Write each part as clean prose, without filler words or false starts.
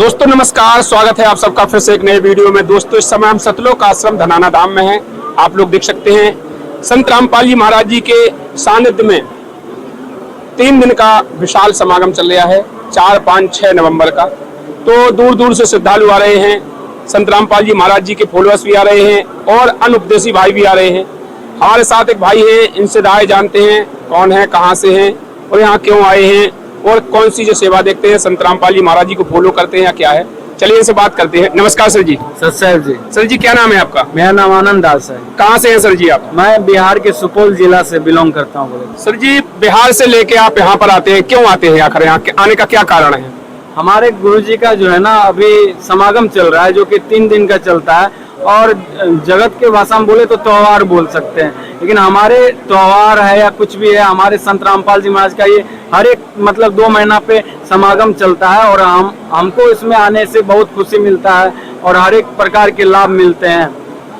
दोस्तों नमस्कार, स्वागत है आप सबका फिर से एक नए वीडियो में। दोस्तों इस समय हम सतलोक आश्रम धनाना धाम में हैं। आप लोग देख सकते हैं संत रामपाल जी महाराज जी के सानिध्य में 3 दिन का विशाल समागम चल रहा है, 4, 5, 6 नवंबर का। तो दूर दूर से श्रद्धालु आ रहे हैं, संत रामपाल जी महाराज जी के फॉलोअर्स भी आ रहे हैं और अनुपदेशी भाई भी आ रहे हैं। हमारे साथ एक भाई है, इनसे राय जानते हैं कौन है, कहाँ से हैं और यहाँ क्यों आए हैं और कौन सी जो सेवा देखते हैं, संत रामपाल जी महाराज जी को फॉलो करते हैं या क्या है। चलिए इनसे बात करते हैं। नमस्कार सर जी। सर जी क्या नाम है आपका? मेरा नाम आनंद दास है। कहाँ से हैं सर जी आप? मैं बिहार के सुपौल जिला से बिलोंग करता हूँ। सर जी बिहार से लेके आप यहाँ पर आते हैं, क्यों आते हैं आखिर? यहाँ आने का क्या कारण है? हमारे गुरुजी का जो है ना अभी समागम चल रहा है, जो कि 3 दिन का चलता है और जगत के भाषा में बोले तो त्योहार बोल सकते हैं, लेकिन हमारे त्योहार है या कुछ भी है, हमारे संत रामपाल जी महाराज का ये हर एक मतलब 2 महीना पे समागम चलता है और हमको इसमें आने से बहुत खुशी मिलता है और हर एक प्रकार के लाभ मिलते हैं।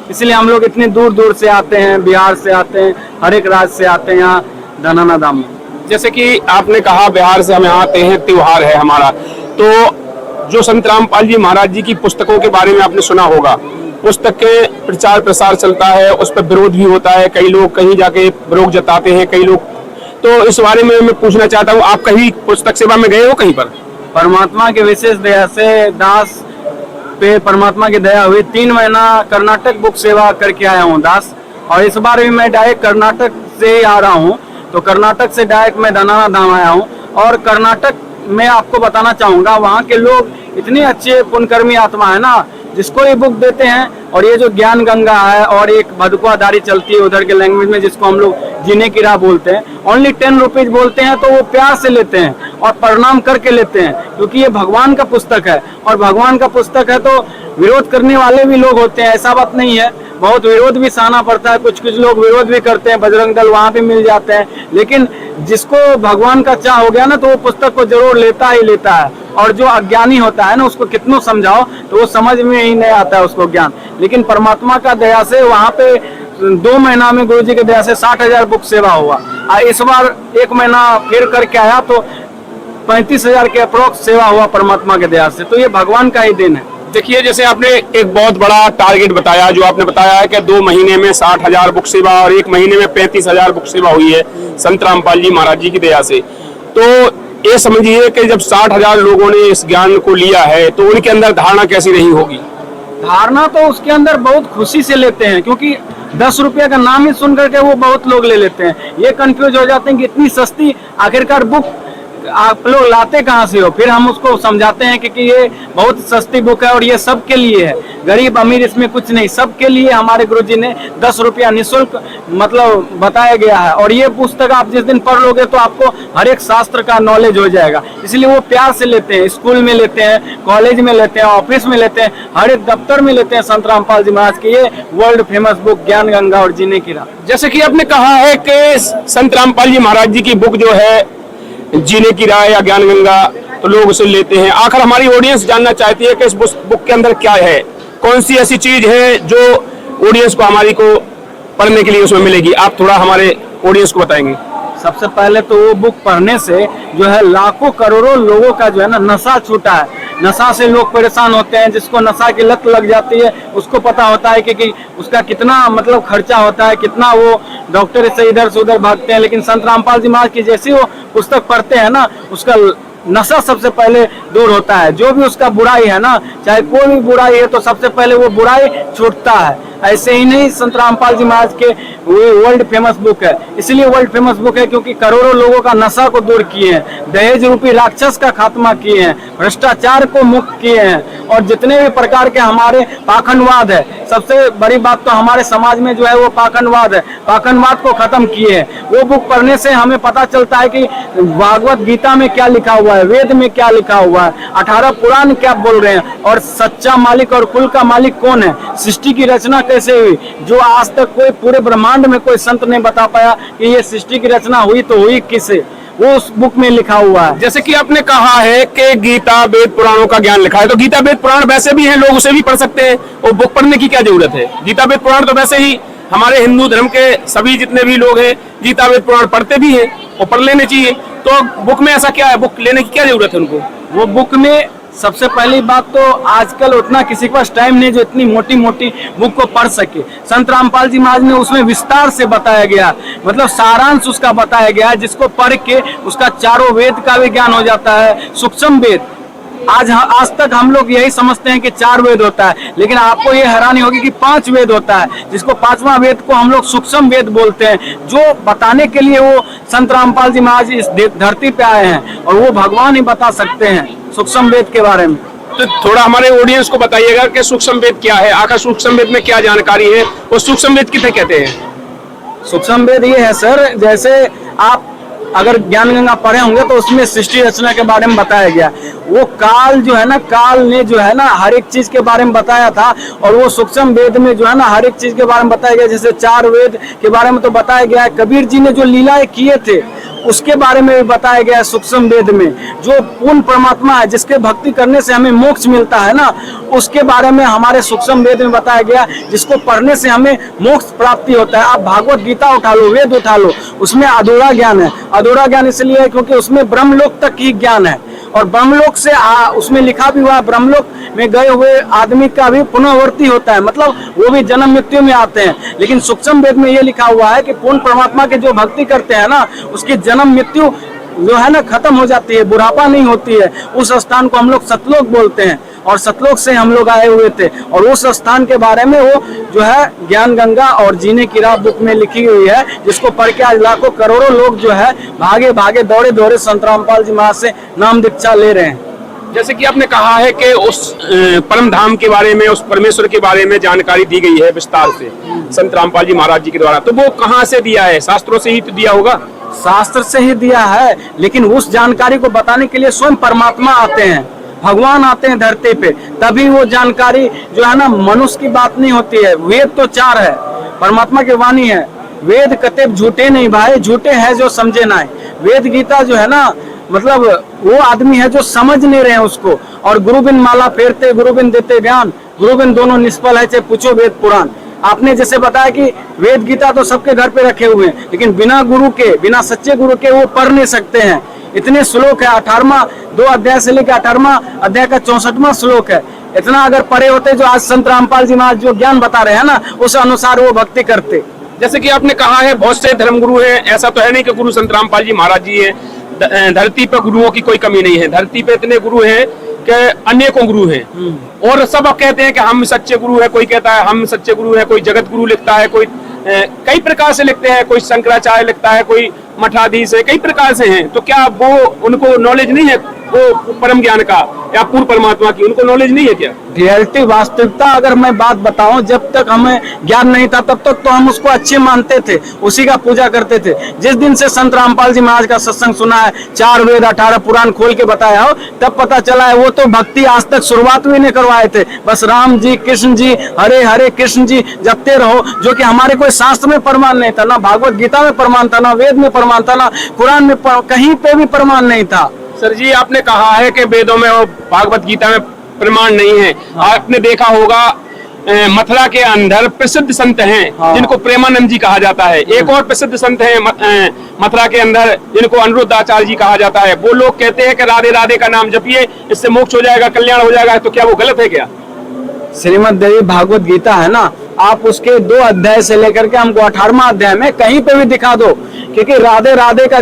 इसलिए हम लोग इतनी दूर दूर से आते हैं, बिहार से आते हैं, हर एक राज्य से आते हैं यहाँ धनाना धाम में। जैसे कि आपने कहा बिहार से हम यहाँ आते हैं, त्योहार है हमारा, तो जो संत रामपाल जी महाराज जी की पुस्तकों के बारे में आपने सुना होगा, पुस्तक के प्रचार प्रसार चलता है, उस पर विरोध भी होता है, कई लोग कहीं जाके विरोध जताते हैं, कई लोग। तो इस बारे में मैं पूछना चाहता हूँ, आप कहीं पुस्तक सेवा में गए हो कहीं पर? परमात्मा के विशेष दया से दास पे परमात्मा की दया हुई, 3 महीना कर्नाटक बुक सेवा करके आया हूँ दास, और इस बार भी मैं डायरेक्ट कर्नाटक से ही आ रहा हूँ। तो कर्नाटक से डायरेक्ट मैं धनाना धाम आया हूँ और कर्नाटक में आपको बताना चाहूँगा, वहाँ के लोग इतने अच्छे पुण्यकर्मी आत्मा है ना, जिसको ये बुक देते हैं। और ये जो ज्ञान गंगा है और एक भदकुआदारी चलती है उधर के लैंग्वेज में, जिसको हम लोग जीने की राह बोलते हैं, ओनली 10 रुपीज बोलते हैं, तो वो प्यार से लेते हैं और प्रणाम करके लेते हैं, क्योंकि ये भगवान का पुस्तक है और भगवान का पुस्तक है। तो विरोध करने वाले भी लोग होते हैं, ऐसा बात नहीं है, बहुत विरोध भी सहना पड़ता है, कुछ लोग विरोध भी करते हैं, बजरंग दल वहाँ भी मिल जाते हैं, लेकिन जिसको भगवान का चाह हो गया ना, तो वो पुस्तक को जरूर लेता ही लेता है। और जो अज्ञानी होता है ना, उसको कितना समझाओ तो वो समझ में ही नहीं आता है उसको ज्ञान। लेकिन परमात्मा का दया से वहाँ पे 2 महीना में गुरुजी की दया से 60,000 बुक सेवा हुआ। इस बार 1 महीना फिर करके आया तो 35,000 के अप्रोक्स सेवा हुआ परमात्मा के दया से। तो ये भगवान का ही दिन है। देखिए जैसे आपने एक बहुत बड़ा टारगेट बताया, जो आपने बताया है कि 2 महीने में 60,000 बुक सेवा और 1 महीने में 35,000 बुक सेवा हुई है संत रामपाल जी महाराज जी की दया से। तो ये समझिए कि जब 60,000 लोगों ने इस ज्ञान को लिया है, तो उनके अंदर धारणा कैसी रही होगी? धारणा तो उसके अंदर बहुत खुशी से लेते हैं, क्योंकि 10 रुपये का नाम ही सुन करके वो बहुत लोग ले लेते हैं। ये कंफ्यूज हो जाते हैं कि इतनी सस्ती आखिरकार बुक आप लोग लाते कहाँ से हो। फिर हम उसको समझाते हैं कि ये बहुत सस्ती बुक है और ये सबके लिए है, गरीब अमीर इसमें कुछ नहीं, सबके लिए हमारे गुरुजी ने 10 रुपया निःशुल्क मतलब बताया गया है। और ये पुस्तक आप जिस दिन पढ़ लोगे तो आपको हर एक शास्त्र का नॉलेज हो जाएगा। इसलिए वो प्यार से लेते हैं, स्कूल में लेते हैं, कॉलेज में लेते हैं, ऑफिस में लेते हैं, हर एक दफ्तर में लेते हैं संत रामपाल जी महाराज की ये वर्ल्ड फेमस बुक ज्ञान गंगा और जीने की राह। जैसे कि आपने कहा है कि संत रामपाल जी महाराज जी की बुक जो है जीने की राह या ज्ञान गंगा, तो लोग उसे लेते हैं। आखिर हमारी ऑडियंस जानना चाहती है कि इस बुक के अंदर क्या है, कौन सी ऐसी चीज है जो ऑडियंस को हमारी को पढ़ने के लिए उसमें मिलेगी। आप थोड़ा हमारे ऑडियंस को बताएंगे। सबसे पहले तो वो बुक पढ़ने से जो है लाखों करोड़ों लोगों का जो है ना नशा छूटा है। नशा से लोग परेशान होते हैं, जिसको नशा की लत लग जाती है उसको पता होता है कि उसका कितना मतलब खर्चा होता है, कितना वो डॉक्टर से इधर से उधर भागते हैं। लेकिन संत रामपाल जी महाराज की जैसी वो पुस्तक पढ़ते हैं ना, उसका नशा सबसे पहले दूर होता है। जो भी उसका बुराई है ना, चाहे कोई भी बुराई है, तो सबसे पहले वो बुराई छूटता है। ऐसे ही नहीं संत रामपाल जी महाराज के वर्ल्ड फेमस बुक है, इसलिए वर्ल्ड फेमस बुक है क्योंकि करोड़ों लोगों का नशा को दूर किए हैं, दहेज रूपी राक्षस का खात्मा किए हैं, भ्रष्टाचार को मुक्त किए हैं, और जितने भी प्रकार के हमारे पाखंडवाद है, सबसे बड़ी बात तो हमारे समाज में जो है वो पाखंडवाद है, पाखंडवाद को खत्म किए हैं। वो बुक पढ़ने से हमें पता चलता है कि भागवत गीता में क्या लिखा हुआ है, वेद में क्या लिखा हुआ है, 18 पुराण क्या बोल रहे हैं, और सच्चा मालिक और कुल का मालिक कौन है, सृष्टि की रचना कैसे हुई, जो आज तक कोई पूरे ब्रह्मांड में कोई संत नहीं बता पाया कि ये सृष्टि की रचना हुई तो हुई किससे, वो उस बुक में लिखा हुआ है। जैसे कि आपने कहा है कि गीता वेद पुराणों का ज्ञान लिखा है, तो गीता वेद पुराण वैसे भी हैं, लोग उसे भी पढ़ सकते हैं, और बुक पढ़ने की क्या जरूरत है? गीता वेद पुराण तो वैसे ही हमारे हिंदू धर्म के सभी जितने भी लोग हैं गीता वेद पुराण पढ़ते भी हैं और पढ़ लेने चाहिए। तो बुक में ऐसा क्या है, बुक लेने की क्या जरूरत है उनको? वो बुक में सबसे पहली बात तो आजकल उतना किसी के पास टाइम नहीं जो इतनी मोटी मोटी बुक को पढ़ सके। संत रामपाल जी महाराज ने उसमें विस्तार से बताया गया, मतलब सारांश उसका बताया गया है, जिसको पढ़ के उसका चारों वेद का भी ज्ञान हो जाता है, सूक्ष्म वेद। आज तक हम लोग यही समझते हैं कि 4 वेद होता है, लेकिन आपको ये हैरानी होगी कि 5 वेद होता है, जिसको 5वां वेद को हम लोग सूक्ष्म वेद बोलते हैं, जो बताने के लिए वो संत रामपाल जी महाराज इस धरती पे आए हैं और वो भगवान ही बता सकते हैं सूक्ष्म वेद के बारे में। तो थोड़ा हमारे ऑडियंस को बताइएगा कि सूक्ष्म वेद क्या है, आखिर सूक्ष्म वेद में क्या जानकारी है और सूक्ष्म वेद किसे कहते हैं? सूक्ष्म वेद ये है सर, जैसे आप अगर ज्ञान गंगा पढ़े होंगे तो उसमें सृष्टि रचना के बारे में बताया गया। वो काल जो है ना, काल ने जो है ना हर एक चीज के बारे में बताया था, और वो सूक्ष्म वेद में जो है ना हर एक चीज के बारे में बताया गया। जैसे 4 वेद के बारे में तो बताया गया है, कबीर जी ने जो लीलाएं किए थे उसके बारे में भी बताया गया है सूक्ष्म वेद में। जो पूर्ण परमात्मा है, जिसके भक्ति करने से हमें मोक्ष मिलता है ना, उसके बारे में हमारे सूक्ष्म वेद में बताया गया, जिसको पढ़ने से हमें मोक्ष प्राप्ति होता है। आप भागवत गीता उठा लो, वेद उठा लो, उसमें अधूरा ज्ञान है। अधूरा ज्ञान इसलिए है क्योंकि उसमें ब्रह्मलोक तक ही ज्ञान है, और ब्रह्मलोक से उसमें लिखा भी हुआ है, ब्रह्मलोक में गए हुए आदमी का भी पुनर्वर्ती होता है, मतलब वो भी जन्म मृत्यु में आते हैं। लेकिन सूक्ष्म वेद में ये लिखा हुआ है कि पूर्ण परमात्मा के जो भक्ति करते हैं ना, उसकी जन्म मृत्यु जो है ना खत्म हो जाती है, बुढ़ापा नहीं होती है। उस स्थान को हम लोग सतलोक बोलते हैं, और सतलोक से हम लोग आए हुए थे, और उस स्थान के बारे में वो जो है ज्ञान गंगा और जीने की राह बुक में लिखी हुई है, जिसको पढ़ के आज लाखों करोड़ों लोग जो है भागे भागे दौड़े दौड़े संत रामपाल जी महाराज से नाम दीक्षा ले रहे हैं। जैसे कि आपने कहा है कि उस परम धाम के बारे में, उस परमेश्वर के बारे में जानकारी दी गई है विस्तार से संत रामपाल जी महाराज जी के द्वारा, तो वो कहाँ से दिया है? शास्त्रों से ही तो दिया होगा। शास्त्र से ही दिया है, लेकिन उस जानकारी को बताने के लिए स्वयं परमात्मा आते हैं, भगवान आते हैं धरती पे, तभी वो जानकारी जो है ना, मनुष्य की बात नहीं होती है। वेद तो 4 है, परमात्मा की वाणी है। वेद कतई झूठे नहीं भाई, झूठे है जो समझे ना है। वेद गीता जो है ना, मतलब वो आदमी है जो समझ नहीं रहे हैं उसको। और गुरु बिन माला फेरते, गुरु बिन देते ज्ञान, गुरु बिन दोनों निष्फल है, चाहे पूछो वेद पुराण। आपने जैसे बताया कि वेद गीता तो सबके घर पे रखे हुए हैं, लेकिन बिना गुरु के, बिना सच्चे गुरु के वो पढ़ नहीं सकते हैं। इतने श्लोक है, 18वां 2 अध्याय से लेकर 18वां अध्याय का 64वां श्लोक है। इतना अगर पढ़े होते जो आज संत रामपाल जी महाराज जो ज्ञान बता रहे हैं ना, उस अनुसार वो भक्ति करते। जैसे कि आपने कहा है बहुत से धर्म गुरु हैं, ऐसा तो है नहीं कि गुरु संत रामपाल जी महाराज जी हैं। धरती पे गुरुओं की कोई कमी नहीं है, धरती पे इतने गुरु हैं कि अनेकों गुरु हैं, और सब कहते हैं कि हम सच्चे गुरु है। कोई कहता है हम सच्चे गुरु है, कोई जगत गुरु लिखता है, कोई कई प्रकार से लिखते हैं, कोई शंकराचार्य लिखता है, कोई मठाधीश है, कई प्रकार से हैं। तो क्या वो उनको नॉलेज नहीं है वो परम ज्ञान का या पूर्ण परमात्मा की, उनको नॉलेज नहीं है क्या? रियलिटी वास्तविकता अगर मैं बात बताऊं, जब तक हमें ज्ञान नहीं था तब तक तो हम उसको अच्छे मानते थे, उसी का पूजा करते थे। जिस दिन से संत रामपाल जी महाराज का सत्संग सुना है, 4 वेद 18 पुराण खोल के बताया हो, तब पता चला है वो तो भक्ति आज तक शुरुआत भी नहीं करवाए थे। बस राम जी कृष्ण जी हरे हरे कृष्ण जी जपते रहो, जो कि हमारे कोई शास्त्र में प्रमाण नहीं था, ना भागवत गीता में प्रमाण था, ना वेद में प्रमाण था, ना कुरान में, कहीं पे भी प्रमाण नहीं था। सर जी, आपने कहा है कि वेदों में और भागवत गीता में प्रमाण नहीं है। आपने देखा होगा मथुरा के अंदर प्रसिद्ध संत हैं जिनको प्रेमानंद जी कहा जाता है। एक और प्रसिद्ध संत हैं मथुरा के अंदर जिनको अनिरुद्धाचार्य जी कहा जाता है। वो लोग कहते हैं कि राधे राधे का नाम जपिए, इससे मोक्ष हो जाएगा, कल्याण हो जाएगा। तो क्या वो गलत है क्या? श्रीमद् देवी भागवत गीता है ना, आप उसके 2 अध्याय से लेकर के हमको 18वां अध्याय में कहीं पे भी दिखा दो, क्योंकि राधे राधे का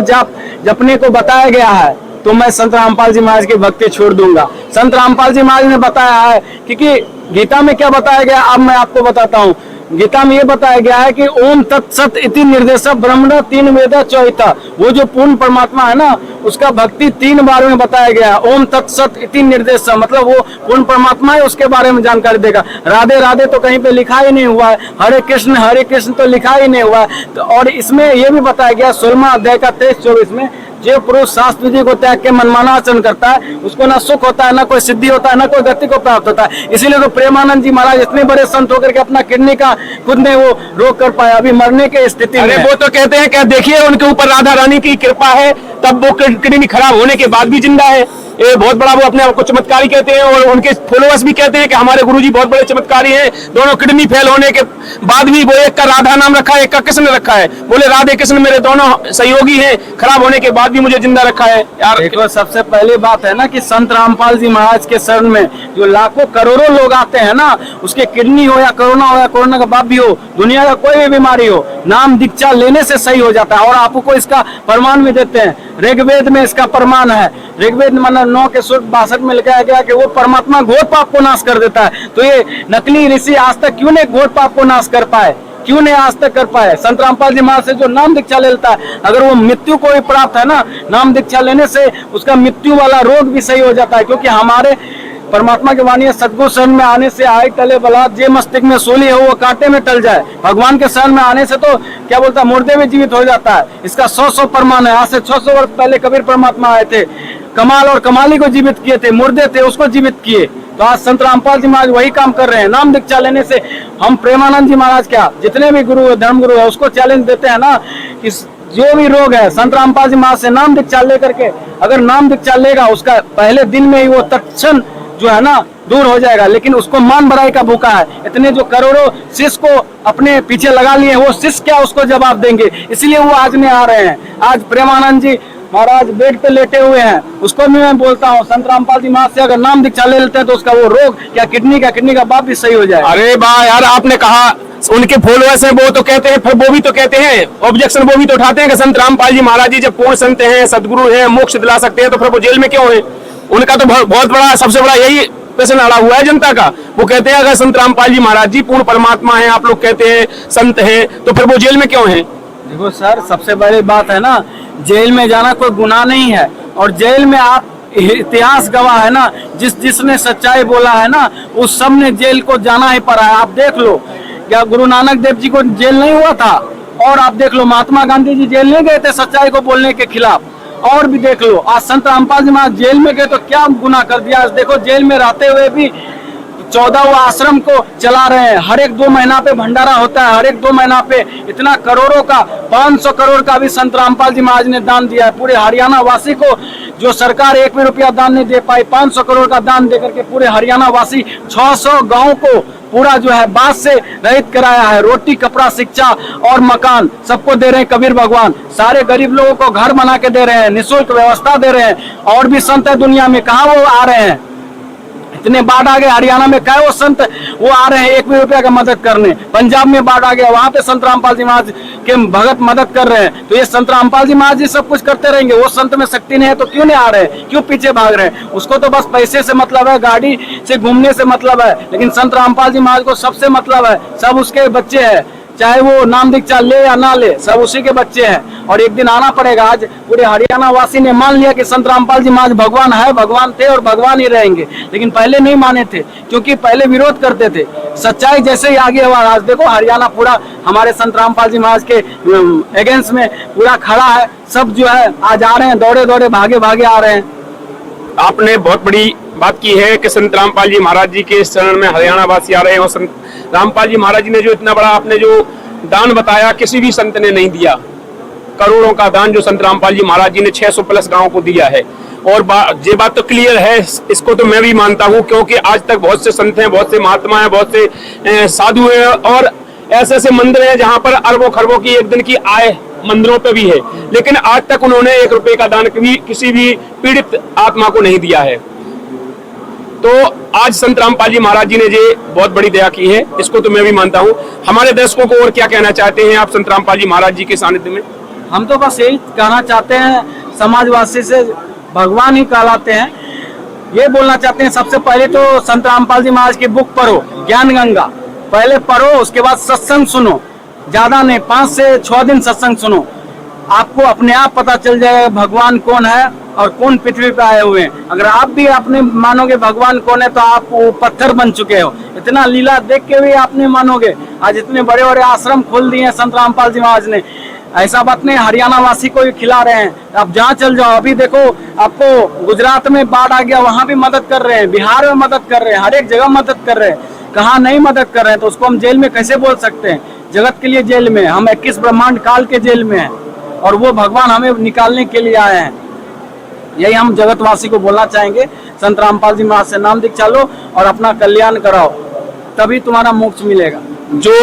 जपने को बताया गया है, तो मैं संत रामपाल जी महाराज की भक्ति छोड़ दूंगा। संत रामपाल जी महाराज ने बताया है, क्योंकि गीता में क्या बताया गया अब मैं आपको बताता हूँ। गीता में ये बताया गया है कि ओम तत्सत इति निर्देश ब्रह्मण 3 वेद चौथा, वो जो पूर्ण परमात्मा है ना, उसका भक्ति 3 बार में बताया गया। ओम तत्सत इति निर्देश, मतलब वो पूर्ण परमात्मा है, उसके बारे में जानकारी देगा। राधे राधे तो कहीं पे लिखा ही नहीं हुआ है, हरे कृष्ण तो लिखा ही नहीं हुआ है। तो और इसमें ये भी बताया गया 16वां अध्याय का 23-24 में, जो पुरुष शास्त्र विधि को त्याग के मनमाना आचरण करता है, उसको ना सुख होता है, ना कोई सिद्धि होता है, ना कोई गति को प्राप्त होता है। इसीलिए तो प्रेमानंद जी महाराज इतने बड़े संत होकर के अपना किडनी का खुद ने वो रोक कर पाया, अभी मरने के स्थिति में। अरे वो तो कहते हैं क्या, देखिए उनके ऊपर राधा रानी की कृपा है, तब वो किडनी खराब होने के बाद भी जिंदा है। ये बहुत बड़ा वो अपने आप को चमत्कारी कहते हैं और उनके फॉलोअर्स भी कहते हैं कि हमारे गुरुजी बहुत बड़े चमत्कारी हैं। दोनों किडनी फेल होने के बाद भी वो एक का राधा नाम रखा है, एक का कृष्ण रखा है। बोले राधे कृष्ण मेरे दोनों सहयोगी हैं, खराब होने के बाद भी मुझे जिंदा रखा है। यार देखो, सबसे पहली बात है ना कि संत रामपाल जी महाराज के शरण में जो लाखों करोड़ों लोग आते हैं ना, उसके किडनी हो या कोरोना का बाद भी हो, दुनिया का कोई भी बीमारी हो, नाम दीक्षा लेने से सही हो जाता है। और आपको इसका प्रमाण भी देते हैं, ऋग्वेद में इसका प्रमाण है। ऋग्वेद मतलब 9 के सूत्र 62 में लिखा गया कि वो परमात्मा घोर पाप को नाश कर देता है। तो ये नकली ऋषि आज तक क्यों नहीं घोर पाप को नाश कर पाए, क्यों नहीं आज तक कर पाए? संत रामपाल जी महाराज से जो नाम दीक्षा ले लेता है, अगर वो मृत्यु को भी प्राप्त है ना, नाम दीक्षा लेने से उसका मृत्यु वाला रोग भी सही हो जाता है। क्योंकि हमारे परमात्मा की वाणी है, सदगुरु शरण में आने से आए टले बलात्, जे मस्तिष्क में सूली हो वो कांटे में टल जाए। भगवान के शरण में आने से तो क्या बोलता है, मुर्दे भी जीवित हो जाता है। इसका 100 प्रमाण है। आज से 600 वर्ष पहले कबीर परमात्मा आए थे, कमाल और कमाली को जीवित किए थे, मुर्दे थे उसको जीवित किए। तो आज संत रामपाल जी महाराज वही काम कर रहे हैं। नाम दीक्षा लेने से हम प्रेमानंद जी महाराज क्या जितने भी गुरु धर्म गुरु है उसको चैलेंज देते हैं ना कि जो भी रोग है संत रामपाल जी महाराज से नाम दीक्षा लेकर के अगर नाम दीक्षा लेगा, उसका पहले दिन में ही वो तत्क्षण जो है ना दूर हो जाएगा। लेकिन उसको मान बढ़ाई का भूखा है। इतने जो करोड़ों शिष्य को अपने पीछे लगा लिए, वो शिष्य क्या उसको जवाब देंगे? इसलिए वो आज नहीं आ रहे हैं। आज प्रेमानंद जी महाराज बेड पे लेटे हुए हैं, उसको भी मैं बोलता हूँ संत रामपाल जी महाराज से अगर नाम दीक्षा ले लेते हैं तो उसका वो रोग क्या किडनी का बाप भी सही हो जाए। अरे वाह यार, आपने कहा उनके फॉलोअर्स हैं वो तो कहते हैं, फिर वो भी तो कहते हैं, ऑब्जेक्शन वो भी तो उठाते हैं कि संत रामपाल जी महाराज जी जब पूर्ण संत हैं, सदगुरु हैं, मोक्ष दिला सकते हैं, तो फिर वो जेल में क्यों है? उनका तो बहुत बड़ा सबसे बड़ा यही प्रश्न अड़ा हुआ है जनता का। वो कहते हैं अगर संत रामपाल जी महाराज जी पूर्ण परमात्मा हैं, आप लोग कहते हैं संत हैं, तो फिर वो जेल में क्यों हैं? देखो सर, सबसे बड़ी बात है ना, जेल में जाना कोई गुनाह नहीं है। और जेल में आप इतिहास गवाह है ना, जिसने सच्चाई बोला है ना, उस सब ने जेल को जाना ही पड़ा है। आप देख लो, क्या गुरु नानक देव जी को जेल नहीं हुआ था? और आप देख लो, महात्मा गांधी जी जेल नहीं गए थे सच्चाई को बोलने के खिलाफ? और भी देख लो, आज संत रामपाल जी महाराज जेल में गए तो क्या गुनाह कर दिया? आज देखो, जेल में रहते हुए भी 14वां आश्रम को चला रहे हैं। हर एक 2 महीना पे भंडारा होता है, हर एक 2 महीना पे इतना करोड़ों का 500 करोड़ का भी संत रामपाल जी महाराज ने दान दिया है। पूरे हरियाणा वासी को जो सरकार 1 भी रुपया दान नहीं दे पाई, 500 करोड़ का दान देकर के पूरे हरियाणा वासी 600 गाँव को पूरा जो है बात से रहित कराया है। रोटी, कपड़ा, शिक्षा और मकान सबको दे रहे हैं कबीर भगवान। सारे गरीब लोगों को घर बना के दे रहे हैं, निःशुल्क व्यवस्था दे रहे हैं। और भी संत है दुनिया में, कहाँ वो आ रहे हैं? इतने बाढ़ आ गए हरियाणा में, क्या वो संत वो आ रहे हैं 1 भी रुपया का मदद करने? पंजाब में बाढ़ आ गया, वहां पे संत रामपाल जी महाराज के भगत मदद कर रहे हैं। तो ये संत रामपाल जी महाराज जी सब कुछ करते रहेंगे। वो संत में शक्ति नहीं है तो क्यों नहीं आ रहे हैं? क्यों पीछे भाग रहे हैं? उसको तो बस पैसे से मतलब है, गाड़ी से घूमने से मतलब है। लेकिन संत रामपाल जी महाराज को सबसे मतलब है, सब उसके बच्चे हैं, चाहे वो नाम दीक्षा ले या ना ले, सब उसी के बच्चे हैं। और एक दिन आना पड़ेगा। आज पूरे हरियाणा वासी ने मान लिया कि संत रामपाल जी महाराज भगवान है, भगवान थे और भगवान ही रहेंगे। लेकिन पहले नहीं माने थे, क्योंकि पहले विरोध करते थे। सच्चाई जैसे ही आगे हुआ, आज देखो हरियाणा पूरा हमारे संत रामपाल जी महाराज के अगेंस्ट में पूरा खड़ा है। सब जो है आज आ रहे हैं, दौड़े दौड़े भागे भागे आ रहे हैं। आपने बहुत बड़ी बात की है कि संत रामपाल जी महाराज जी के शरण में हरियाणा वासी आ रहे हैं। और संत रामपाल जी महाराज जी ने जो इतना बड़ा आपने जो दान बताया, किसी भी संत ने नहीं दिया। करोड़ों का दान जो संत रामपाल जी महाराज जी ने 600 प्लस गांव को दिया है। और ये बात तो क्लियर है, इसको तो मैं भी मानता हूं, क्योंकि आज तक बहुत से संत हैं, बहुत से महात्मा हैं, बहुत से साधु हैं और ऐसे ऐसे मंदिर हैं जहां पर अरबों खरबों की एक दिन की आय मंदिरों पे भी है। लेकिन आज तक उन्होंने 1 रुपए का दान किसी भी पीड़ित आत्मा को नहीं दिया है। तो आज संत रामपाल जी महाराज जी ने ये बहुत बड़ी दया की है, इसको तो मैं भी मानता हूँ। हमारे दर्शकों को और क्या कहना चाहते हैं आप संत रामपाल जी महाराज जी के सानिध्य में? हम तो बस यही कहना चाहते हैं, समाजवासी से भगवान ही कहलाते हैं। ये बोलना चाहते हैं, सबसे पहले तो संत रामपाल जी महाराज की बुक पढ़ो, ज्ञान गंगा पहले पढ़ो, उसके बाद सत्संग सुनो। ज्यादा नहीं, 5 से 6 दिन सत्संग सुनो, आपको अपने आप पता चल जाएगा भगवान कौन है और कौन पृथ्वी पे आए हुए हैं। अगर आप भी अपने मानोगे भगवान कौन है तो आप पत्थर बन चुके हो। इतना लीला देख के भी आप नहीं मानोगे। आज इतने बड़े बड़े आश्रम खोल दिए हैं संत रामपाल जी महाराज ने। ऐसा बात नहीं, हरियाणा वासी को भी खिला रहे हैं। आप जहाँ चल जाओ, अभी देखो आपको गुजरात में बाढ़ आ गया, वहां भी मदद कर रहे हैं, बिहार में मदद कर रहे हैं, हर एक जगह मदद कर रहे हैं। कहाँ नहीं मदद कर रहे हैं तो उसको हम जेल में कैसे बोल सकते हैं? जगत के लिए जेल में, हम 21 ब्रह्मांड काल के जेल में हैं और वो भगवान हमें निकालने के लिए आए हैं। यही हम जगतवासी को बोलना चाहेंगे, संत रामपाल जी महाराज से नाम दीक्षा लो और अपना कल्याण कराओ, तभी तुम्हारा मोक्ष मिलेगा। जो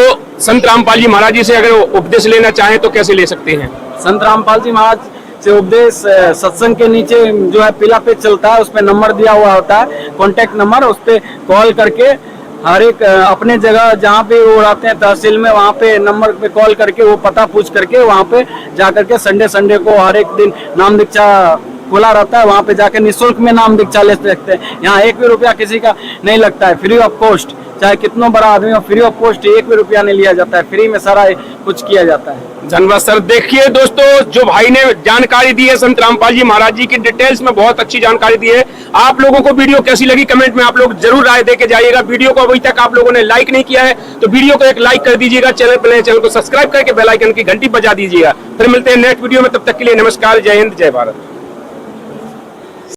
संत रामपाल जी महाराज जी से अगर उपदेश लेना चाहें तो कैसे ले सकते हैं? संत रामपाल जी महाराज से उपदेश सत्संग के नीचे जो है पीला पेज चलता है, उस पे नंबर दिया हुआ होता है, कॉन्टेक्ट नंबर, उस पे कॉल करके हर एक अपने जगह जहाँ पे वो रहते हैं तहसील में, वहाँ पे नंबर पे कॉल करके वो पता पूछ करके वहाँ पे जा करके संडे को हर एक दिन नाम दीक्षा खुला रहता है, वहाँ पे जाके निःशुल्क में नाम दीक्षा ले सकते हैं। यहाँ 1 भी रुपया किसी का नहीं लगता है, फ्री ऑफ कॉस्ट, चाहे कितना बड़ा आदमी हो, फ्री ऑफ कॉस्ट 1 भी रुपया नहीं लिया जाता है, फ्री में सारा कुछ किया जाता है। धन्यवाद सर। देखिए दोस्तों, जो भाई ने जानकारी दी है संत रामपाल जी महाराज जी की डिटेल्स में, बहुत अच्छी जानकारी दी है। आप लोगों को वीडियो कैसी लगी कमेंट में आप लोग जरूर राय देके जाइएगा। वीडियो को अभी तक आप लोगों ने लाइक नहीं किया है तो वीडियो को एक लाइक कर दीजिएगा, चैनल को सब्सक्राइब करके बेल आइकन की घंटी बजा दीजिएगा। फिर मिलते हैं नेक्स्ट वीडियो में, तब तक के लिए नमस्कार, जय हिंद, जय भारत।